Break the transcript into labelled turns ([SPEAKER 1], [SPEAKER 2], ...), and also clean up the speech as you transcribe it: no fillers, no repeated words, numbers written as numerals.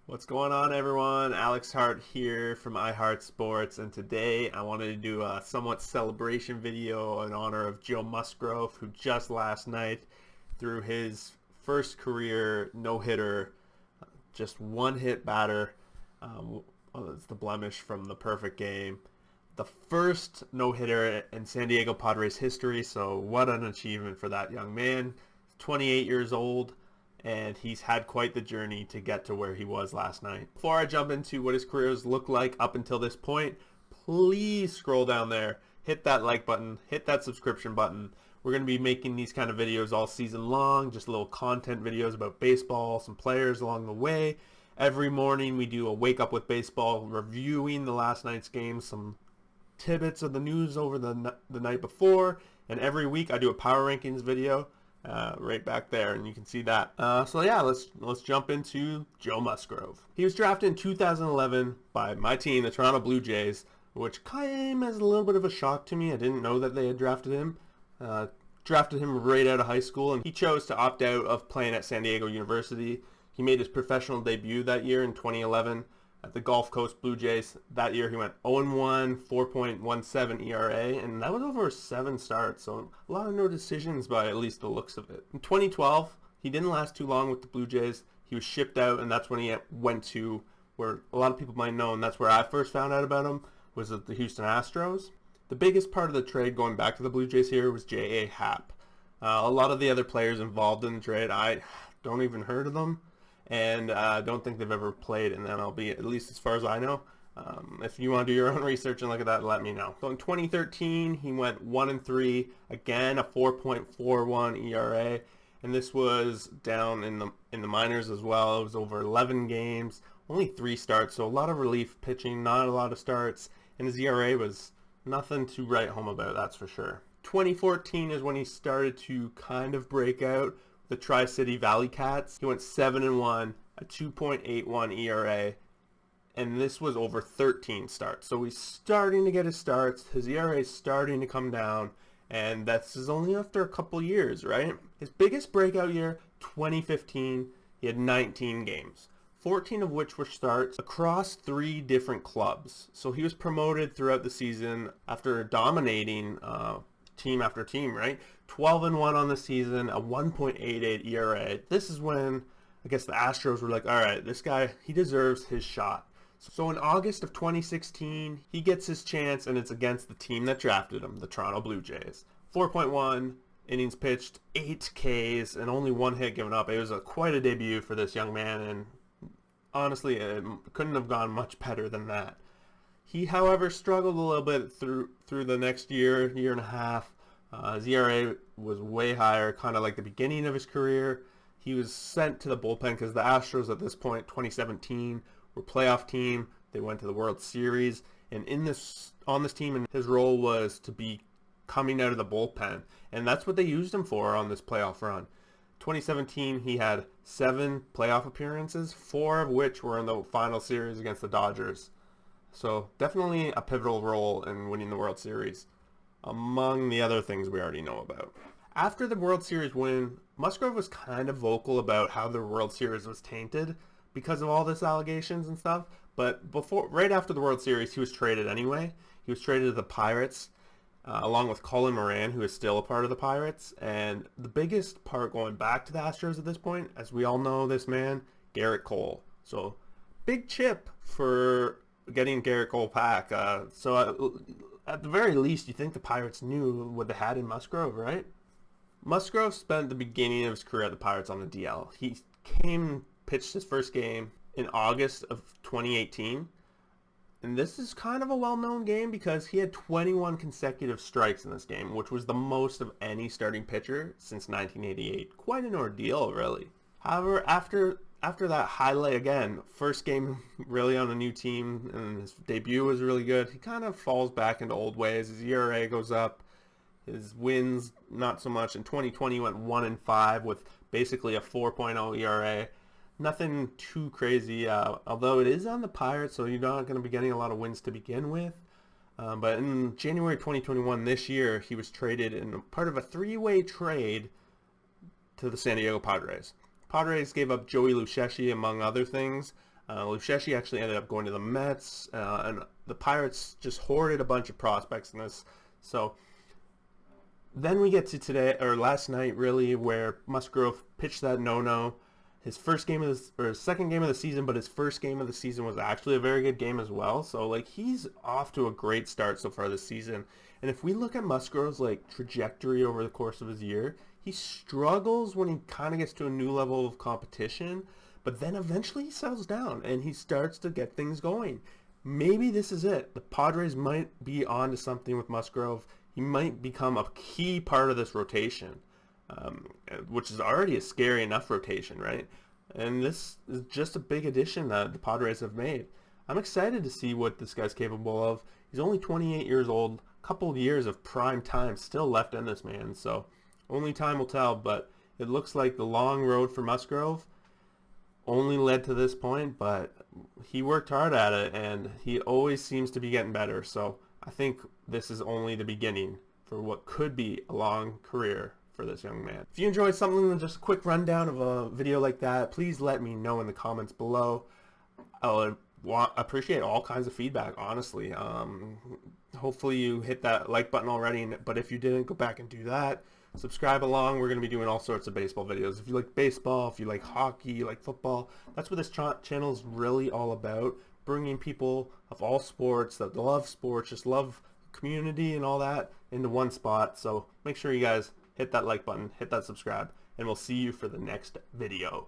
[SPEAKER 1] What's going on, everyone? Alex Hart here from iHeartSports, and today I wanted to do a somewhat celebration video in honor of Joe Musgrove, who just last night threw his first career no-hitter, just one-hit batter. It's the blemish from the perfect game. The first no-hitter in San Diego Padres history, so what an achievement for that young man. 28 years old, and he's had quite the journey to get to where he was last night. Before I jump into what his career has looked like up until this point, please scroll down there, hit that like button, hit that subscription button. We're going to be making these kind of videos all season long, just little content videos about baseball, some players along the way. Every morning we do a Wake Up with Baseball, reviewing the last night's game, some tidbits of the news over the night before, and every week I do a power rankings video right back there, and you can see that. So yeah, let's jump into Joe Musgrove. He was drafted in 2011 by my team, the Toronto Blue Jays, which came as a little bit of a shock to me. I didn't know that they had drafted him. Drafted him right out of high school, and he chose to opt out of playing at San Diego University. He made his professional debut that year in 2011 at the Gulf Coast Blue Jays. That year he went 0-1, 4.17 ERA, and that was over 7 starts, so a lot of no decisions by at least the looks of it. In 2012, he didn't last too long with the Blue Jays. He was shipped out, and that's when he went to where a lot of people might know, and that's where I first found out about him, was at the Houston Astros. The biggest part of the trade going back to the Blue Jays here was J.A. Happ. A lot of the other players involved in the trade, I don't even heard of them, and I don't think they've ever played in MLB, at least as far as I know. If you want to do your own research and look at that, let me know. So in 2013, he went 1-3, again a 4.41 ERA, and this was down in the minors as well. It was over 11 games, only 3 starts, so a lot of relief pitching, not a lot of starts, and his ERA was nothing to write home about, that's for sure. 2014 is when he started to kind of break out. The Tri-City Valley Cats. He went 7-1, a 2.81 ERA, and this was over 13 starts. So he's starting to get his starts. His ERA is starting to come down, and that's only after a couple years, right? His biggest breakout year, 2015, he had 19 games, 14 of which were starts across 3 different clubs. So he was promoted throughout the season after dominating team after team, right? 12-1 on the season, a 1.88 ERA. This is when I guess the Astros were like, all right, this guy, he deserves his shot. So in August of 2016, he gets his chance, and it's against the team that drafted him, the Toronto Blue Jays. 4.1 innings pitched, 8 Ks, and only 1 hit given up. It was quite a debut for this young man, and honestly, it couldn't have gone much better than that. He, however, struggled a little bit through the next year and a half. His ERA was way higher, kind of like the beginning of his career. He was sent to the bullpen because the Astros at this point, 2017, were a playoff team. They went to the World Series, and on this team, and his role was to be coming out of the bullpen, and that's what they used him for on this playoff run. 2017, he had 7 playoff appearances, 4 of which were in the final series against the Dodgers. So definitely a pivotal role in winning the World Series, among the other things we already know about. After the World Series win, Musgrove was kind of vocal about how the World Series was tainted because of all this allegations and stuff. But right after the World Series, he was traded anyway. He was traded to the Pirates, along with Colin Moran, who is still a part of the Pirates. And the biggest part going back to the Astros at this point, as we all know this man, Garrett Cole. So big chip for getting Garrett Cole back. So at the very least, you think the Pirates knew what they had in Musgrove, right? Musgrove spent the beginning of his career at the Pirates on the DL. He pitched his first game in August of 2018. And this is kind of a well-known game because he had 21 consecutive strikes in this game, which was the most of any starting pitcher since 1988. Quite an ordeal, really. However, after that highlight, again, first game really on a new team, and his debut was really good, he kind of falls back into old ways. His ERA goes up, his wins not so much. In 2020, he went 1-5 with basically a 4.0 ERA. Nothing too crazy, although it is on the Pirates, so you're not going to be getting a lot of wins to begin with. But in January 2021, this year, he was traded in part of a 3-way trade to the San Diego Padres. Padres gave up Joey Lucchesi, among other things, Lucchesi actually ended up going to the Mets, and the Pirates just hoarded a bunch of prospects in this. So then we get to today, or last night really, where Musgrove pitched that no-no. His first game of the, or his second game of the season, but his first game of the season was actually a very good game as well. So like he's off to a great start so far this season. And if we look at Musgrove's like trajectory over the course of his year, he struggles when he kind of gets to a new level of competition, but then eventually he settles down and he starts to get things going. Maybe this is it. The Padres might be on to something with Musgrove. He might become a key part of this rotation, which is already a scary enough rotation, right? And this is just a big addition that the Padres have made. I'm excited to see what this guy's capable of. He's only 28 years old, a couple of years of prime time still left in this man, so only time will tell, but it looks like the long road for Musgrove only led to this point, but he worked hard at it, and he always seems to be getting better, so I think this is only the beginning for what could be a long career for this young man. If you enjoyed something, just a quick rundown of a video like that, please let me know in the comments below. I'll appreciate all kinds of feedback, honestly. Hopefully you hit that like button already, but if you didn't, go back and do that. Subscribe along. We're going to be doing all sorts of baseball videos. If you like baseball, if you like hockey, you like football, that's what this channel is really all about. Bringing people of all sports that love sports, just love community and all that into one spot. So make sure you guys hit that like button, hit that subscribe, and we'll see you for the next video.